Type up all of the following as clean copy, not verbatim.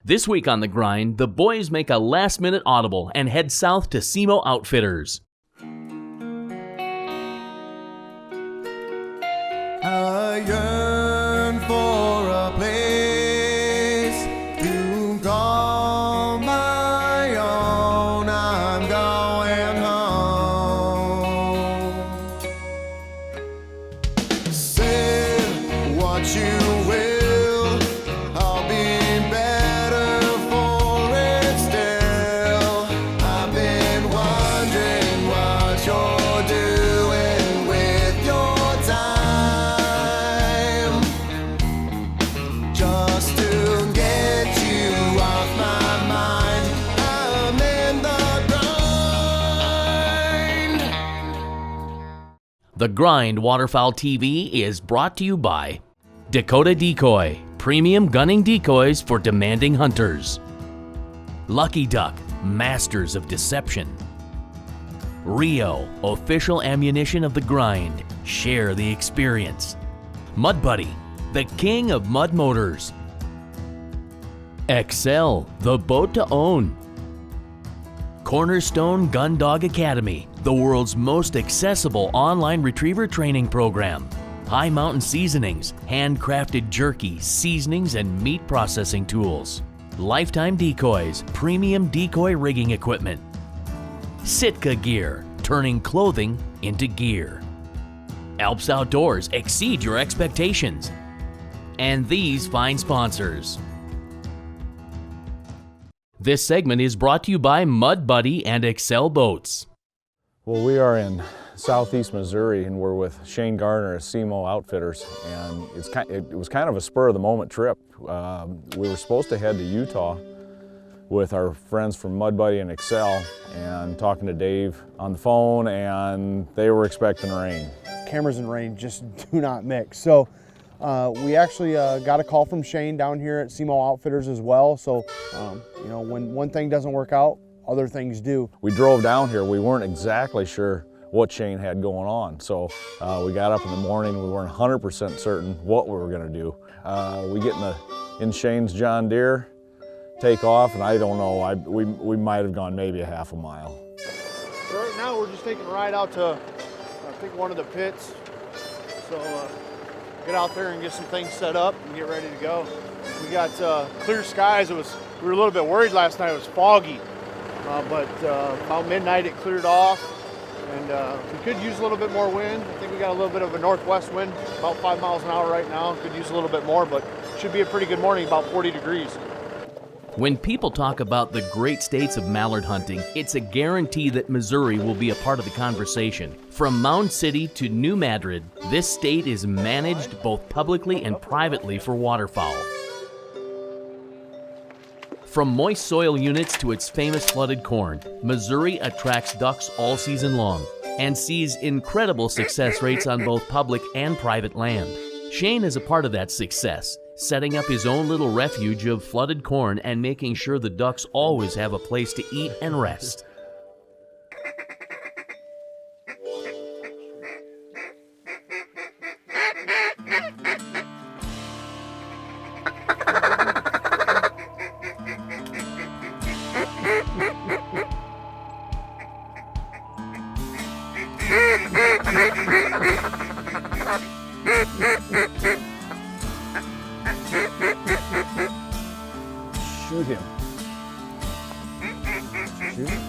This week on The Grind, the boys make a last-minute audible and head south to SEMO Outfitters. I yearn for a place to call my own. I'm going home. Say what you will, I'll be better for it still. I've been wondering what you're doing with your time, just to get you off my mind. I'm in the grind. The Grind Waterfowl TV is brought to you by Decoy, premium gunning decoys for demanding hunters. Lucky Duck, masters of deception. Rio, official ammunition of The Grind. Share the experience. Mud Buddy, the king of mud motors. Excel, the boat to own. Cornerstone Gun Dog Academy, the world's most accessible online retriever training program. High Mountain Seasonings, handcrafted jerky, seasonings, and meat processing tools. Lifetime Decoys, premium decoy rigging equipment. Sitka Gear, turning clothing into gear. Alps Outdoors, exceed your expectations. And these fine sponsors. This segment is brought to you by Mud Buddy and Excel Boats. Well, we are in southeast Missouri, and we're with Shane Garner at SEMO Outfitters, and it was kind of a spur-of-the-moment trip. We were supposed to head to Utah with our friends from Mud Buddy and Excel, and talking to Dave on the phone, and they were expecting rain. Cameras and rain just do not mix. So we actually got a call from Shane down here at SEMO Outfitters as well. So you know, when one thing doesn't work out, other things do. We drove down here, we weren't exactly sure what Shane had going on. So we got up in the morning, we weren't 100% certain what we were gonna do. We get in Shane's John Deere, take off, and I don't know, we might have gone maybe a half a mile. So right now we're just taking a ride out to, I think, one of the pits. So get out there and get some things set up and get ready to go. We got clear skies. We were a little bit worried last night, it was foggy. But about midnight it cleared off, and we could use a little bit more wind. I think we got a little bit of a northwest wind, about 5 miles an hour right now. Could use a little bit more, but should be a pretty good morning, about 40 degrees. When people talk about the great states of mallard hunting, it's a guarantee that Missouri will be a part of the conversation. From Mound City to New Madrid, this state is managed both publicly and privately for waterfowl. From moist soil units to its famous flooded corn, Missouri attracts ducks all season long and sees incredible success rates on both public and private land. Shane is a part of that success, setting up his own little refuge of flooded corn and making sure the ducks always have a place to eat and rest. Shoot him. Shoot him.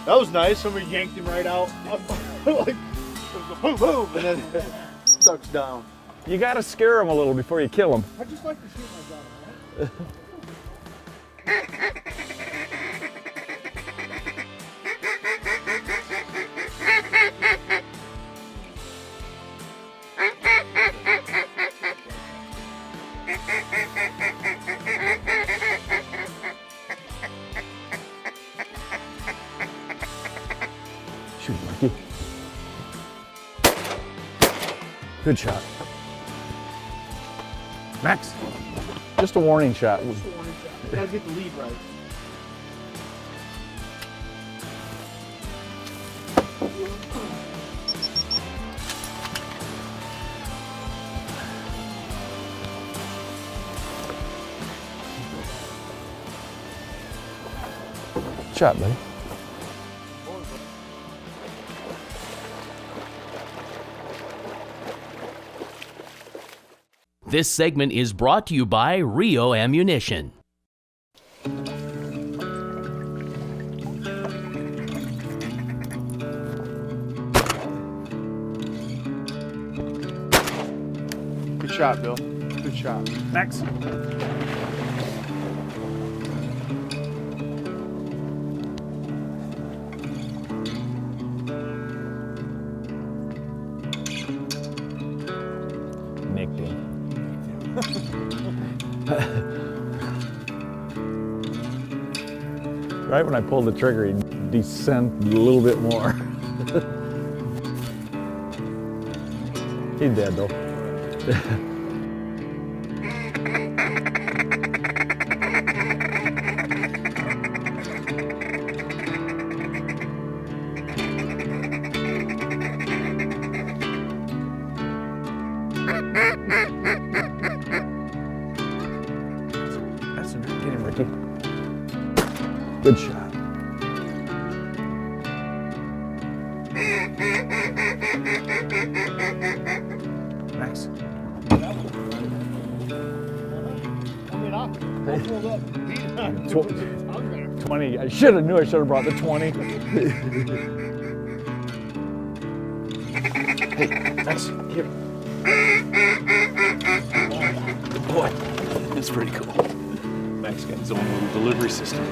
That was nice. Somebody yanked him right out. Like, it was a boom, boom, and then ducks down. You gotta scare them a little before you kill them. I just like to shoot my gun, all right? Shoot, Mikey. Good shot. Max, just a warning shot. Just a warning shot. You gotta get the lead right. Shot, buddy. This segment is brought to you by Rio Ammunition. Good shot, Bill. Good shot. Max. Nicked him. Right when I pulled the trigger, he descended a little bit more. He's dead though. That's a get him, Ricky. Good shot. Max. I'll pull up. 20. I should have brought the 20. Hey, Max, here. Good boy. That's pretty cool. Max got his own little delivery system.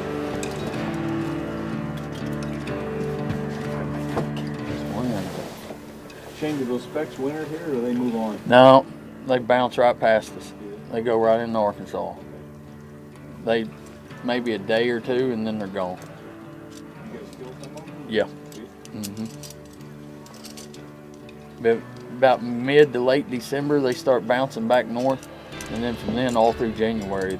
Shane, do those specs winter here, or do they move on? No, they bounce right past us. They go right into Arkansas. They maybe a day or two, and then they're gone. You guys still come on? Yeah. But about mid to late December, they start bouncing back north, and then from then all through January.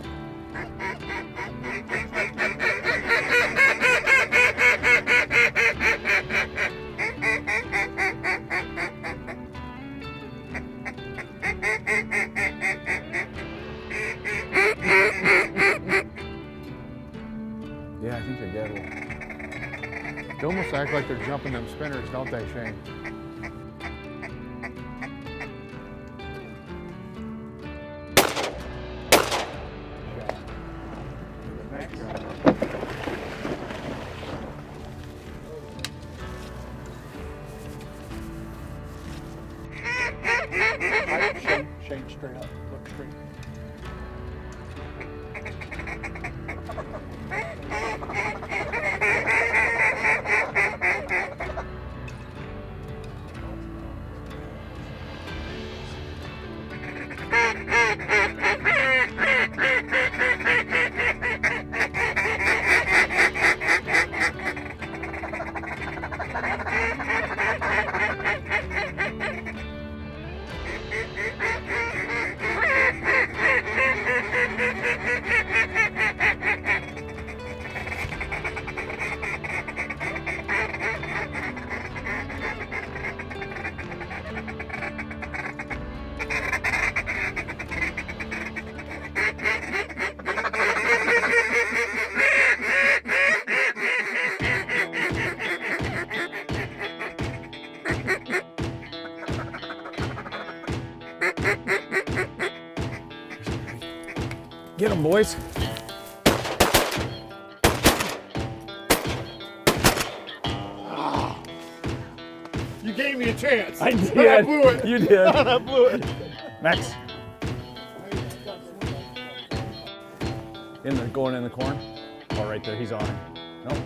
Yeah, I think they're dead. They almost act like they're jumping them spinners, don't they, Shane? Shane, straight up. Look straight. Get them, boys. You gave me a chance. I did. I blew it. You did. I blew it. Max. Going in the corn? Oh, right there, he's on it. Nope.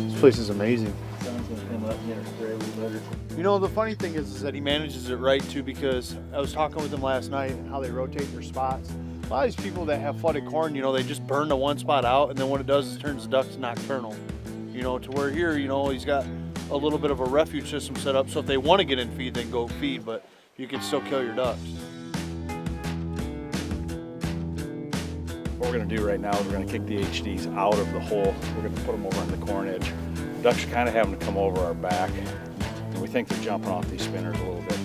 This place is amazing. You know, the funny thing is that he manages it right too, because I was talking with him last night and how they rotate their spots. A lot of these people that have flooded corn, you know, they just burn the one spot out, and then what it does is turns the ducks nocturnal. You know, to where here, you know, he's got a little bit of a refuge system set up, so if they want to get in feed, they can go feed, but you can still kill your ducks. What we're gonna do right now is we're gonna kick the HDs out of the hole. We're gonna put them over on the corn edge. Ducks are kind of having to come over our back, and we think they're jumping off these spinners a little bit.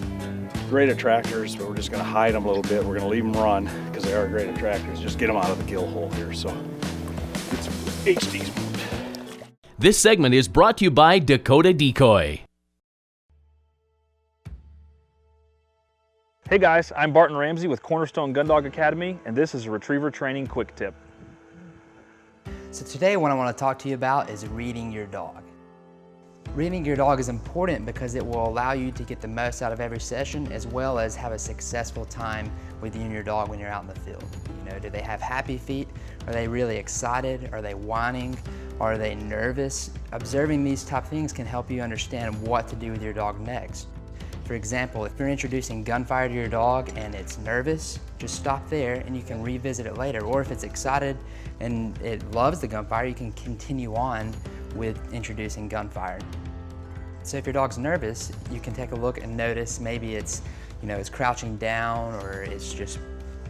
Great attractors, but we're just gonna hide them a little bit. We're gonna leave them run because they are great attractors. Just get them out of the gill hole here. So get some HDs moved. This segment is brought to you by Decoy. Hey guys, I'm Barton Ramsey with Cornerstone Gun Dog Academy, and this is a retriever training quick tip. So today what I want to talk to you about is reading your dog. Reading your dog is important because it will allow you to get the most out of every session, as well as have a successful time with you and your dog when you're out in the field. You know, do they have happy feet? Are they really excited? Are they whining? Are they nervous? Observing these type of things can help you understand what to do with your dog next. For example, if you're introducing gunfire to your dog and it's nervous, just stop there and you can revisit it later. Or if it's excited and it loves the gunfire, you can continue on with introducing gunfire. So if your dog's nervous, you can take a look and notice maybe it's, you know, it's crouching down, or it's just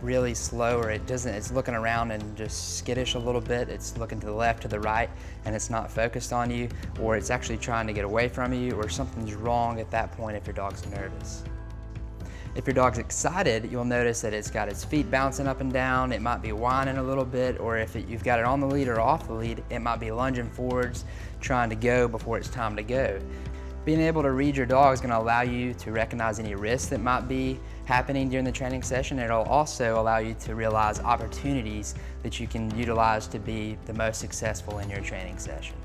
really slow, or it's looking around and just skittish a little bit. It's looking to the left, to the right, and it's not focused on you, or it's actually trying to get away from you, or something's wrong at that point if your dog's nervous. If your dog's excited, you'll notice that it's got its feet bouncing up and down, it might be whining a little bit, or if you've got it on the lead or off the lead, it might be lunging forwards, trying to go before it's time to go. Being able to read your dog is going to allow you to recognize any risks that might be happening during the training session. It'll also allow you to realize opportunities that you can utilize to be the most successful in your training session.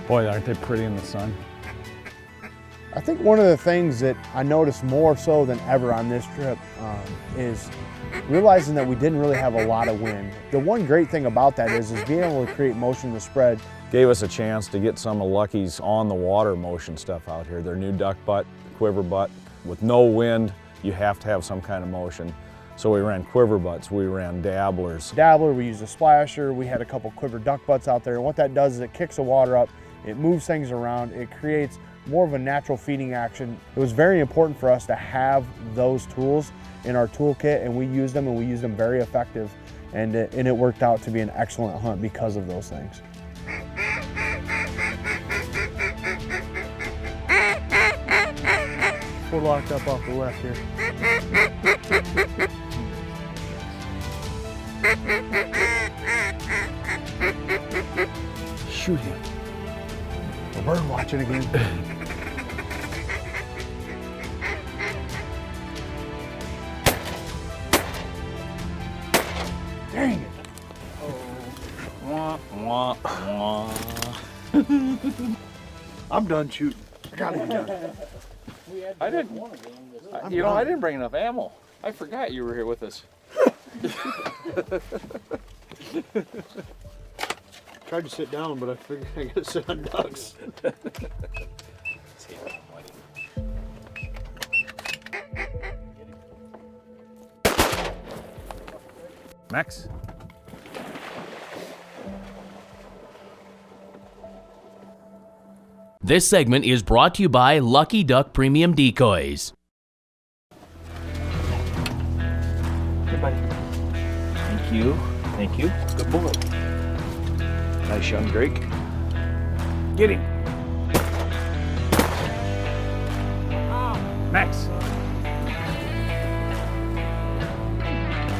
Boy, aren't they pretty in the sun? I think one of the things that I noticed more so than ever on this trip is realizing that we didn't really have a lot of wind. The one great thing about that is being able to create motion to spread. Gave us a chance to get some of Lucky's on the water motion stuff out here. Their new duck butt, quiver butt. With no wind, you have to have some kind of motion. So we ran quiver butts, we ran dabblers. Dabbler, we used a splasher, we had a couple quiver duck butts out there, and what that does is it kicks the water up, it moves things around, it creates more of a natural feeding action. It was very important for us to have those tools in our toolkit, and we used them, and we used them very effective, and it worked out to be an excellent hunt because of those things. We're locked up off the left here. Shoot him. We're bird watching again. Dang it. Wah, wah, wah. I'm done shooting. I gotta be done. I didn't bring enough ammo. I forgot you were here with us. Tried to sit down, but I figured I gotta sit on ducks. Max. This segment is brought to you by Lucky Duck Premium Decoys. Thank you. Thank you. Good boy. Nice young Drake. Get him. Max.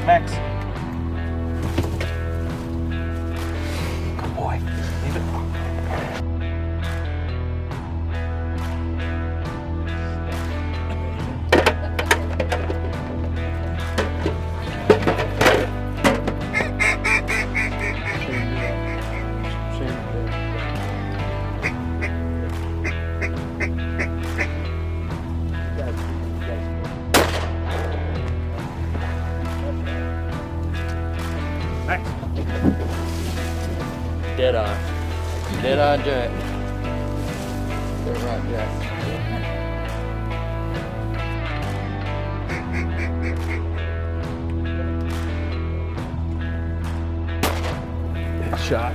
Max. Good boy. Leave it. Dead eye. Dead eye Jack. Dead right Jack. Shot.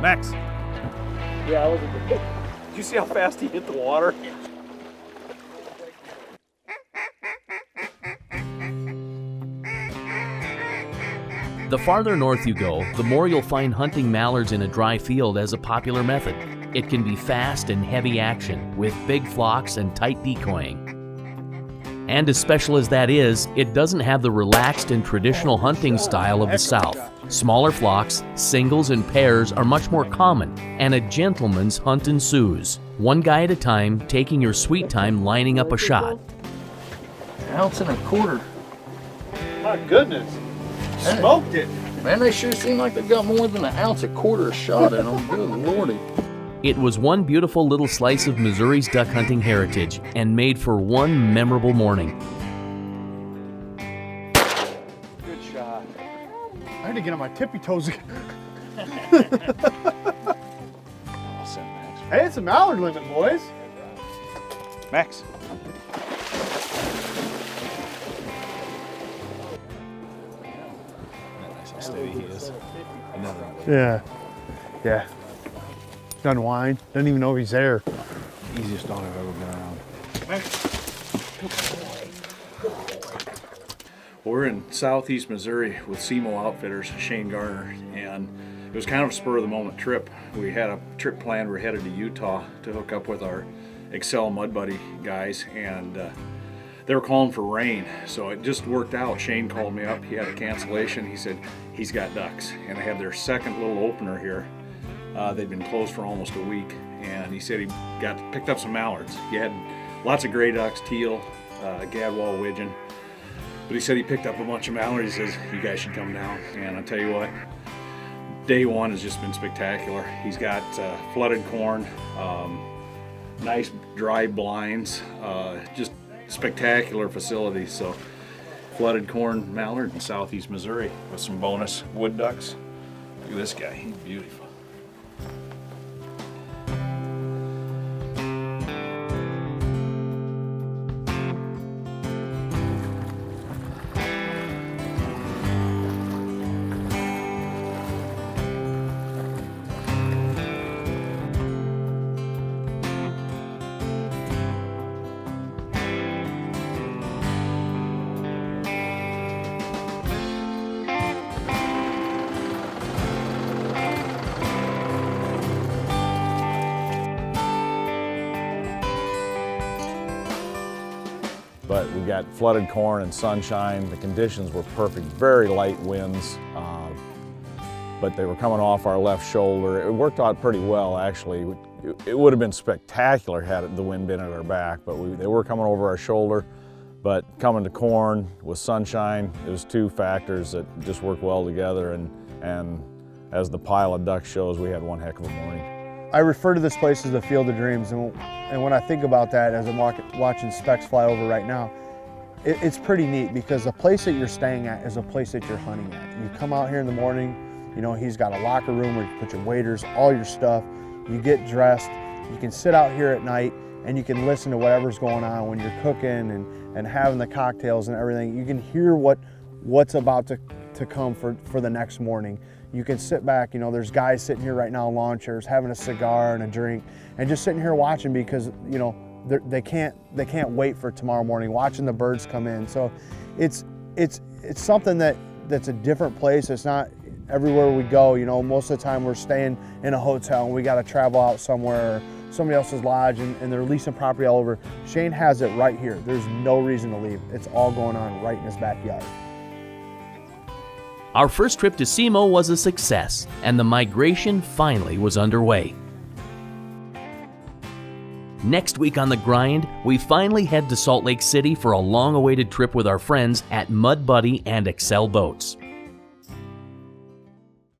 Max. Yeah, I wasn't. Did you see how fast he hit the water? The farther north you go, the more you'll find hunting mallards in a dry field as a popular method. It can be fast and heavy action, with big flocks and tight decoying. And as special as that is, it doesn't have the relaxed and traditional hunting style of the South. Smaller flocks, singles and pairs are much more common, and a gentleman's hunt ensues. One guy at a time, taking your sweet time lining up a shot. Ounce and a quarter. My goodness. Smoked it. Man, they sure seem like they got more than an ounce a quarter shot in them. Good lordy. It was one beautiful little slice of Missouri's duck hunting heritage, and made for one memorable morning. Good shot. I had to get on my tippy toes again. I'll send Max. Hey, it's a mallard limit, boys. Max. Nice how steady he is. Another one. Yeah. Yeah. Doesn't whine. Doesn't even know he's there. Easiest dog I've ever been around. Well, we're in southeast Missouri with SEMO Outfitters, Shane Garner, and it was kind of a spur of the moment trip. We had a trip planned. We're headed to Utah to hook up with our Excel Mud Buddy guys, and they were calling for rain, so it just worked out. Shane called me up. He had a cancellation. He said he's got ducks, and they had their second little opener here. They'd been closed for almost a week, and he said he picked up some mallards. He had lots of gray ducks, teal, gadwall, widgeon, but he said he picked up a bunch of mallards. He says, you guys should come down. And I tell you what, day one has just been spectacular. He's got flooded corn, nice dry blinds, just spectacular facility. So flooded corn mallard in southeast Missouri with some bonus wood ducks. Look at this guy, he's beautiful. but we got flooded corn and sunshine. The conditions were perfect, very light winds, but they were coming off our left shoulder. It worked out pretty well, actually. It would have been spectacular had the wind been at our back, but they were coming over our shoulder. But coming to corn with sunshine, it was two factors that just worked well together, and as the pile of ducks shows, we had one heck of a morning. I refer to this place as the Field of Dreams, and when I think about that as I'm watching specks fly over right now, it's pretty neat because the place that you're staying at is a place that you're hunting at. You come out here in the morning, you know, he's got a locker room where you put your waders, all your stuff, you get dressed, you can sit out here at night and you can listen to whatever's going on when you're cooking and having the cocktails and everything. You can hear what's about to come for the next morning. You can sit back, you know, there's guys sitting here right now in lawn chairs having a cigar and a drink and just sitting here watching because, you know, they can't wait for tomorrow morning, watching the birds come in. So it's something that's a different place. It's not everywhere we go, you know, most of the time we're staying in a hotel and we got to travel out somewhere or somebody else's lodge and they're leasing property all over. Shane has it right here. There's no reason to leave. It's all going on right in his backyard. Our first trip to SEMO was a success, and the migration finally was underway. Next week on The Grind, we finally head to Salt Lake City for a long-awaited trip with our friends at Mud Buddy and Excel Boats.